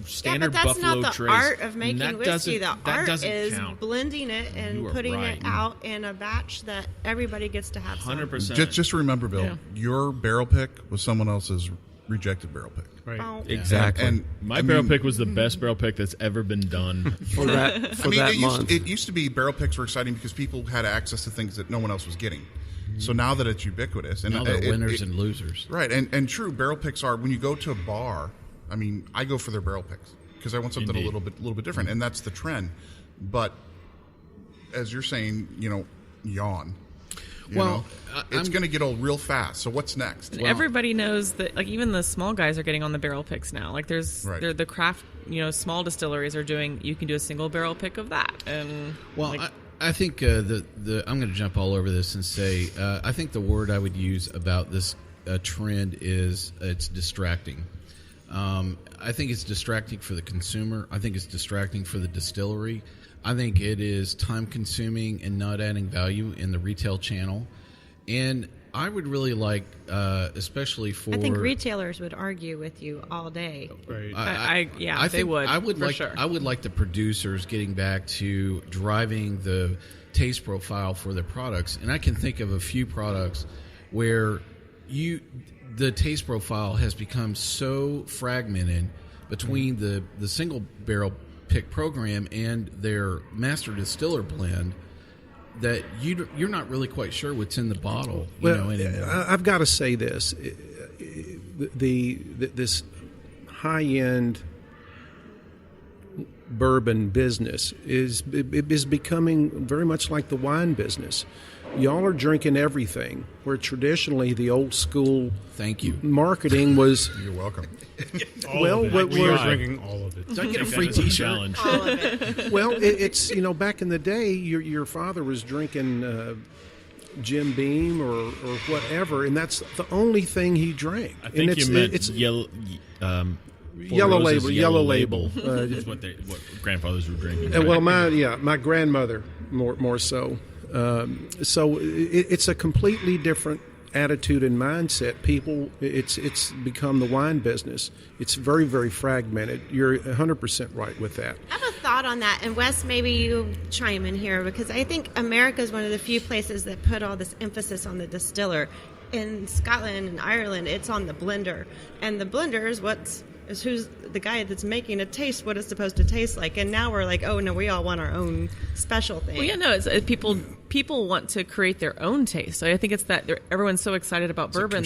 standard yeah, but that's Buffalo not the Trace. art of making That whiskey. doesn't- The that art doesn't is count. blending it You and are putting right. it out in a batch that everybody gets to have. 100%. Just remember, Bill, Yeah. your barrel pick was someone else's rejected barrel pick. Right. Oh. Exactly. And My barrel pick was the best barrel pick that's ever been done. for that month. it used to be barrel picks were exciting because people had access to things that no one else was getting. So now that it's ubiquitous, and Now they're winners and losers. right, and true, barrel picks are when you go to a bar. I mean, I go for their barrel picks because I want something Indeed. a little bit different, and that's the trend. But as you're saying, yawn. Well, it's going to get old real fast. So what's next? Everybody knows that, like, even the small guys are getting on the barrel picks now. Like, Right. the craft, small distilleries are doing. You can do a single barrel pick of that, and Well, like, I think I'm going to jump all over this and say I think the word I would use about this trend is it's distracting. I think it's distracting for the consumer. I think it's distracting for the distillery. I think it is time-consuming and not adding value in the retail channel. And I would really like, especially for... I think retailers would argue with you all day. Right. they would. I would for like. sure. I would like the producers getting back to driving the taste profile for their products, and I can think of a few products where the taste profile has become so fragmented between the single barrel pick program and their master distiller blend that you're not really quite sure what's in the bottle. Anymore. I've got to say this: this high end bourbon business is becoming very much like the wine business. Y'all are drinking everything, where traditionally the old school Thank you. marketing was. You're welcome. Well, we are drinking all of it. I get a free That is a T-shirt. challenge. All of it. Well, it's back in the day, your father was drinking Jim Beam or whatever, and that's the only thing he drank. I think and you meant it's yellow. Yellow Label. Yellow Label. Is what grandfathers were drinking. Well, my grandmother more so. So it's a completely different attitude and mindset. People, it's become the wine business. It's very, very fragmented. You're 100% right with that. I have a thought on that, and Wes, maybe you chime in here, because I think America is one of the few places that put all this emphasis on the distiller. In Scotland and Ireland, it's on the blender, and the blender is who's the guy that's making it taste what it's supposed to taste like. And now we're like, oh no, we all want our own special thing. Well, yeah, no, it's people want to create their own taste. So I think it's that everyone's so excited about bourbon.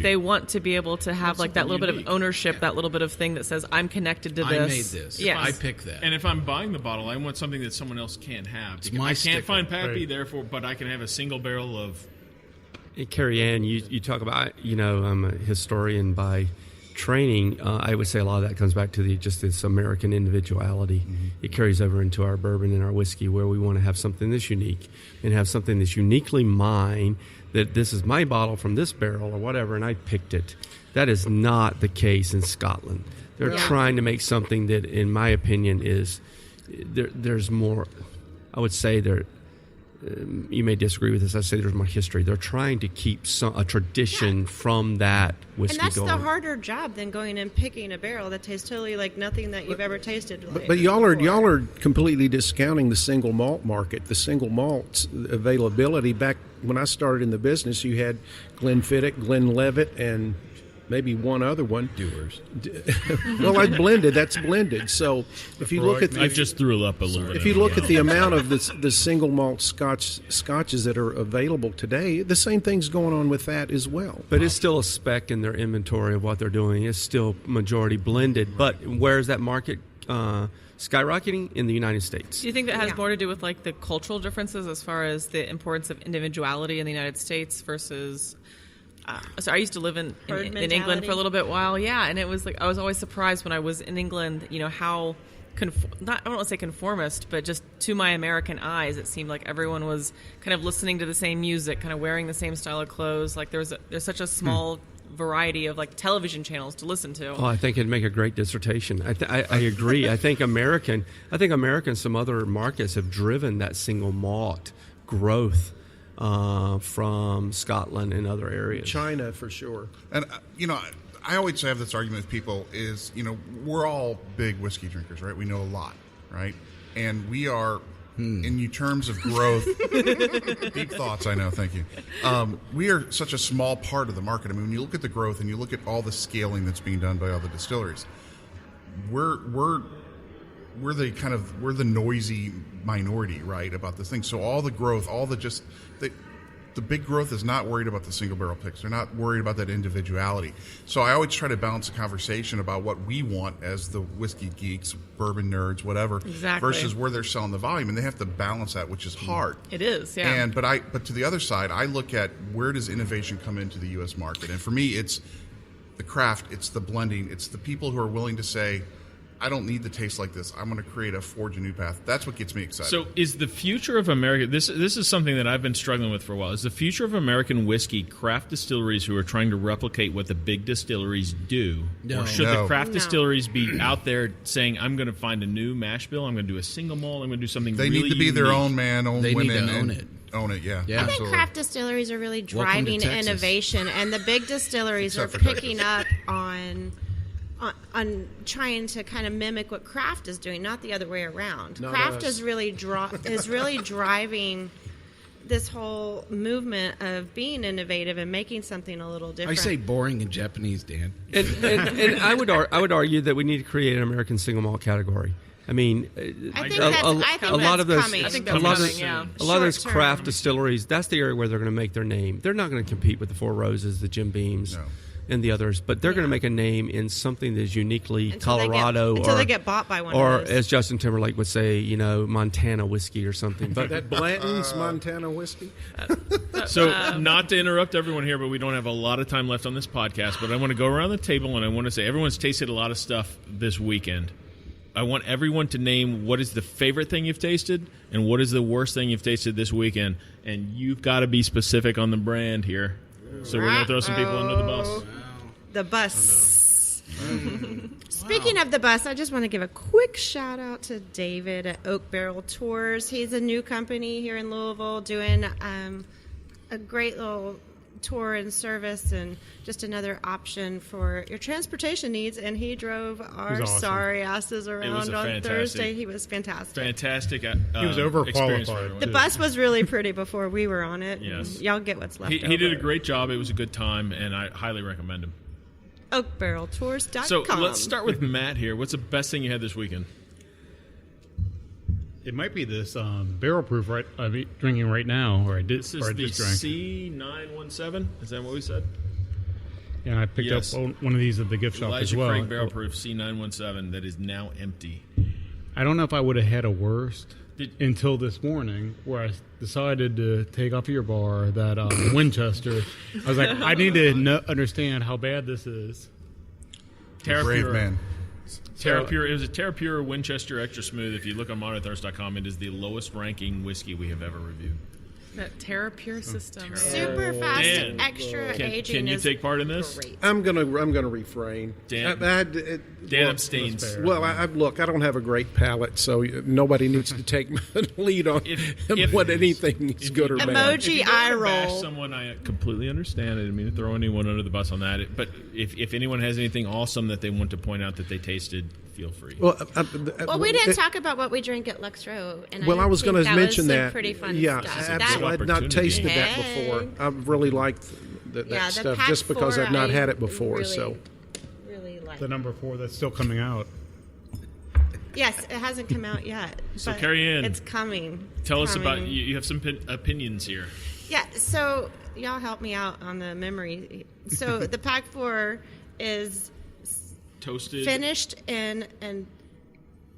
They want to be able to have like that little bit of ownership, that little bit of thing that says I'm connected to this. I made this. Yes. I picked that. And if I'm buying the bottle, I want something that someone else can't have. It's my I can't sticker. find Pappy, Right. therefore, but I can have a single barrel of. Hey, Cary Ann, you talk about, I'm a historian by training. I would say a lot of that comes back to just this American individuality. Mm-hmm. It carries over into our bourbon and our whiskey, where we want to have something that's unique and have something that's uniquely mine, that this is my bottle from this barrel or whatever, and I picked it. That is not the case in Scotland. They're trying to make something that, in my opinion, is there's more. I would say you may disagree with this. I say there's more history. They're trying to keep a tradition from that whiskey And that's going. the harder job than going and picking a barrel that tastes totally like nothing that you've ever tasted. But y'all are completely discounting the single malt market. The single malt's availability. Back when I started in the business, you had Glenfiddich, Glenlivet, and maybe one other one. Doers. Well, that's blended. So if you look at I just threw up a little bit. if you look at the amount of the single malt scotches that are available today, the same thing's going on with that as well. But it's still a spec in their inventory of what they're doing. It's still majority blended. But where is that market skyrocketing? In the United States. Do you think that has more to do with like the cultural differences as far as the importance of individuality in the United States versus? So I used to live in England for a little bit while, and it was like I was always surprised when I was in England, how I don't want to say conformist, but just to my American eyes, it seemed like everyone was kind of listening to the same music, kind of wearing the same style of clothes. Like there's such a small variety of like television channels to listen to. Oh, I think it'd make a great dissertation. I agree. I think some other markets have driven that single malt growth from Scotland and other areas. China, for sure. And, I always have this argument with people is, we're all big whiskey drinkers, right? We know a lot, right? And we are, in terms of growth, deep thoughts, I know, thank you. We are such a small part of the market. I mean, when you look at the growth and you look at all the scaling that's being done by all the distilleries, we're the noisy minority, right, about this thing. So all the growth, the big growth is not worried about the single barrel picks. They're not worried about that individuality. So I always try to balance the conversation about what we want as the whiskey geeks, bourbon nerds, whatever, exactly, versus where they're selling the volume, and they have to balance that, which is hard. It is, yeah. But to the other side, I look at where does innovation come into the U.S. market, and for me, it's the craft, it's the blending, it's the people who are willing to say, I don't need to taste like this. I'm going to forge a new path. That's what gets me excited. So is the future of America, this is something that I've been struggling with for a while, is the future of American whiskey craft distilleries who are trying to replicate what the big distilleries do? No. Or should the craft distilleries be out there saying, I'm going to find a new mash bill, I'm going to do a single malt, I'm going to do something they really need to be their unique. own man, own They women. need to own it. Own it, yeah. I think Absolutely. craft distilleries are really Welcome to driving Texas. innovation, and the big distilleries are Except for picking up on trying to kind of mimic what craft is doing, not the other way around. Not Craft us. is really driving this whole movement of being innovative and making something a little I different. say boring in Japanese, Dan. And I would argue that we need to create an American single malt category. I mean, I think a that's lot of those, coming. I think a that's lot coming, of, yeah. a lot of those Short craft term. distilleries. That's the area where they're going to make their name. They're not going to compete with the Four Roses, the Jim Beams. No. and the others, but they're going to make a name in something that is uniquely Colorado, until they get bought by one or of those. as Justin Timberlake would say, Montana whiskey or something. But that Blanton's Montana whiskey. So, not to interrupt everyone here, but we don't have a lot of time left on this podcast. But I want to go around the table and I want to say everyone's tasted a lot of stuff this weekend. I want everyone to name what is the favorite thing you've tasted and what is the worst thing you've tasted this weekend. And you've got to be specific on the brand here. So we're going to throw some people under the bus. The bus. Speaking of the bus, I just want to give a quick shout out to David at Oak Barrel Tours. He's a new company here in Louisville doing a great little tour and service and just another option for your transportation needs. And he drove our sorry asses around on Thursday. He was fantastic. Fantastic. He was overqualified. The bus was really pretty before we were on it. Yes. Y'all get what's left over. He did a great job. It was a good time, and I highly recommend him. OakBarrelTours.com. So let's start with Matt here. What's the best thing you had this weekend? It might be this barrel proof I'm drinking right now, or I did. This is or I the just drank. C917. Is that what we said? And I picked up one of these at the gift shop as well. Elijah Craig barrel proof C917 that is now empty. I don't know if I would have had a worst until this morning, where I decided to take off your bar that Winchester. I was like, I need to understand how bad this is. Brave man. TerraPure. It was a TerraPure Winchester Extra Smooth. If you look on modernthirst.com, it is the lowest ranking whiskey we have ever reviewed. That TerraPure system. Super fast Dan, extra aging. Can you take part in this? Great. I'm gonna refrain. Dan abstains. Well, look, I don't have a great palate, so nobody needs to take my lead on what anything is good or bad. Emoji eye roll. Bash someone, I completely understand. I didn't mean to throw anyone under the bus on that. But if anyone has anything awesome that they want to point out that they tasted, feel free. Well, we didn't talk about what we drink at Lux Row. And I was going to mention that. Pretty fun yeah, stuff. absolutely. I've not tasted that before. I really liked that stuff just because I've not had it before. Really like the number 4 that's still coming out. Yes, it hasn't come out yet. So carry in. It's coming. Tell us about you have some opinions here. Yeah, so y'all help me out on the memory. So the Pack 4 is toasted, finished in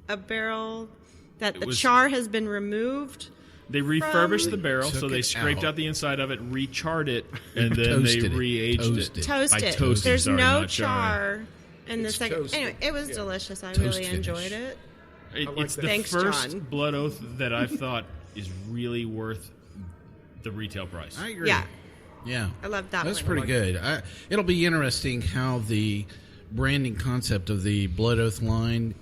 a barrel that the char has been removed. They refurbished the barrel, so they scraped out the inside of it, re-charred it, and then they re-aged it. Toasted. There's no char in the second. Anyway, it was delicious. I really enjoyed it. It's the first Blood Oath that I've thought is really worth the retail price. I agree. Yeah. I love that. That's pretty good. It'll be interesting how the branding concept of the Blood Oath line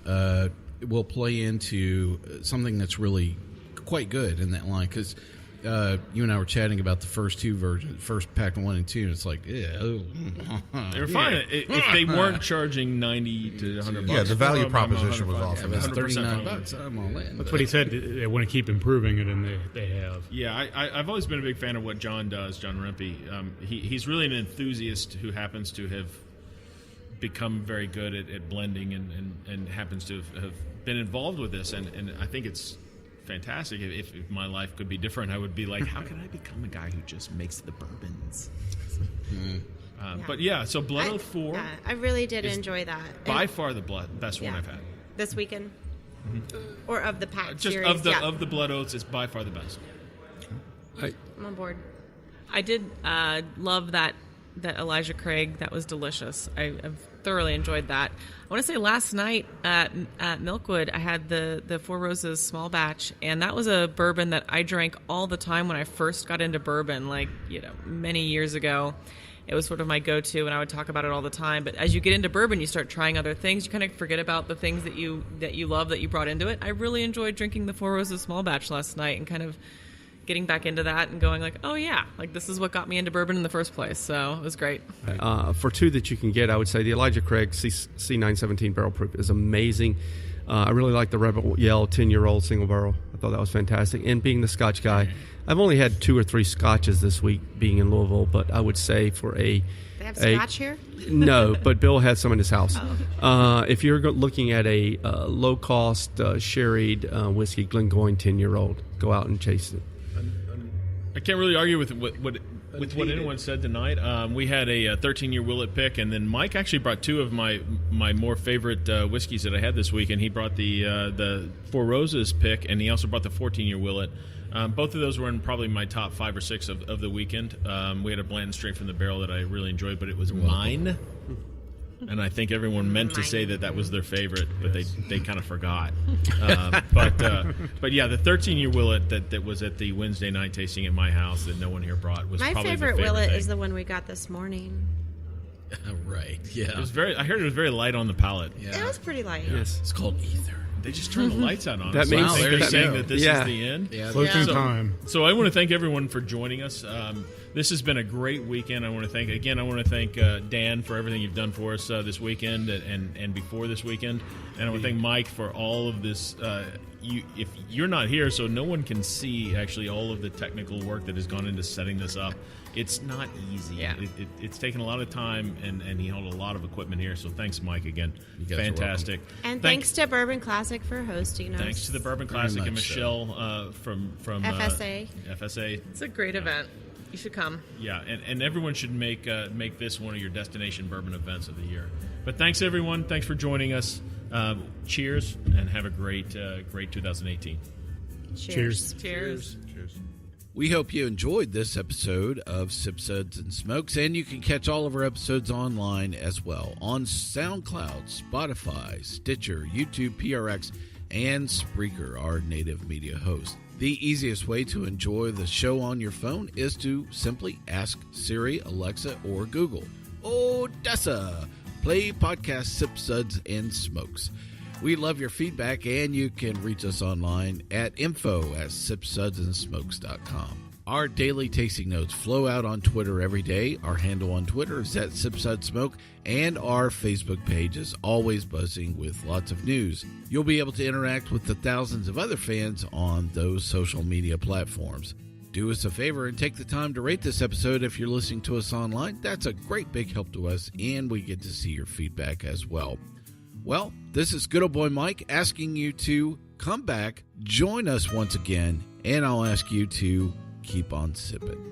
will play into something that's really quite good in that line, because you and I were chatting about the first two versions, first Pack 1 and 2, and it's like, they were fine. If they weren't charging $90 to $100, yeah, the value proposition was awesome. It was $39. I'm all in. That's what he said. They want to keep improving it, and they have. Yeah, I've always been a big fan of what John does, John Rempe. He's really an enthusiast who happens to have become very good at blending and happens to have been involved with this, and I think it's fantastic. If my life could be different, I would be like, how can I become a guy who just makes the bourbons? But yeah, so Blood Oath 4. Yeah, I really did enjoy that. By far the best one I've had this weekend, or of the Pack just series. Of the Blood Oaths, it's by far the best. I'm on board. I did love that Elijah Craig. That was delicious. I've thoroughly enjoyed that. I want to say last night at Milkwood, I had the Four Roses small batch, and that was a bourbon that I drank all the time when I first got into bourbon, many years ago. It was sort of my go-to, and I would talk about it all the time. But as you get into bourbon, you start trying other things. You kind of forget about the things that you love, that you brought into it. I really enjoyed drinking the Four Roses small batch last night and kind of getting back into that and going like, oh yeah, this is what got me into bourbon in the first place. So it was great. For two that you can get, I would say the Elijah Craig C917 barrel proof is amazing. I really like the Rebel Yell 10-year-old single barrel. I thought that was fantastic. And being the Scotch guy, I've only had 2 or 3 Scotches this week being in Louisville, but I would say for They have Scotch here? No, but Bill has some in his house. If you're looking at a low-cost sherried whiskey, Glengoyne 10-year-old, go out and chase it. I can't really argue with what with what anyone said tonight. We had a 13-year Willet pick, and then Mike actually brought two of my more favorite whiskeys that I had this week, and he brought the Four Roses pick, and he also brought the 14-year Willet. Both of those were in probably my top 5 or 6 of the weekend. We had a Blanton straight from the barrel that I really enjoyed, but it was mine. And I think everyone meant to say that was their favorite, but they kind of forgot. But yeah, the 13-year Willet that was at the Wednesday night tasting at my house that no one here brought was my probably favorite the favorite Willet thing. is the one we got this morning. Right, yeah. It was I heard it was very light on the palate. Yeah. It was pretty light. Yes. It's called ether. They just turned the lights out on That us. means- I think Wow, they're saying there you that this go. is the end. Yeah, Closing time. So I want to thank everyone for joining us. This has been a great weekend. I want to thank Dan for everything you've done for us this weekend and before this weekend. And I want to thank Mike for all of this. If you're not here, so no one can see actually all of the technical work that has gone into setting this up. It's not easy. Yeah. It's taken a lot of time, and he held a lot of equipment here. So thanks, Mike, again. You guys are Fantastic. And thanks to Bourbon Classic for hosting us. Thanks to the Bourbon Classic and much so. Michelle from FSA. FSA. It's a great event. You should come. Yeah, and everyone should make this one of your destination bourbon events of the year. But thanks, everyone. Thanks for joining us. Cheers, and have a great 2018. Cheers. Cheers. We hope you enjoyed this episode of Sip Suds and Smokes, and you can catch all of our episodes online as well on SoundCloud, Spotify, Stitcher, YouTube, PRX, and Spreaker, our native media host. The easiest way to enjoy the show on your phone is to simply ask Siri, Alexa, or Google, Odessa, play podcast Sip Suds and Smokes. We love your feedback, and you can reach us online at info@sipsudsandsmokes.com. Our daily tasting notes flow out on Twitter every day. Our handle on Twitter is @SipSudSmoke, and our Facebook page is always buzzing with lots of news. You'll be able to interact with the thousands of other fans on those social media platforms. Do us a favor and take the time to rate this episode if you're listening to us online. That's a great big help to us, and we get to see your feedback as well. Well, this is Good Old Boy Mike asking you to come back, join us once again, and I'll ask you to keep on sipping.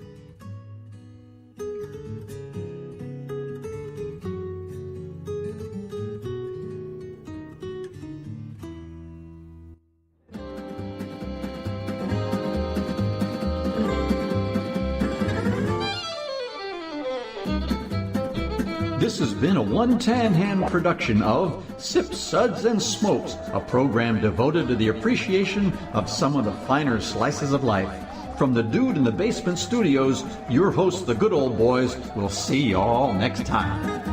This has been a One Tan Hand production of Sip Suds and Smokes, a program devoted to the appreciation of some of the finer slices of life. From the Dude in the Basement Studios, your hosts, the Good Old Boys, will see you all next time.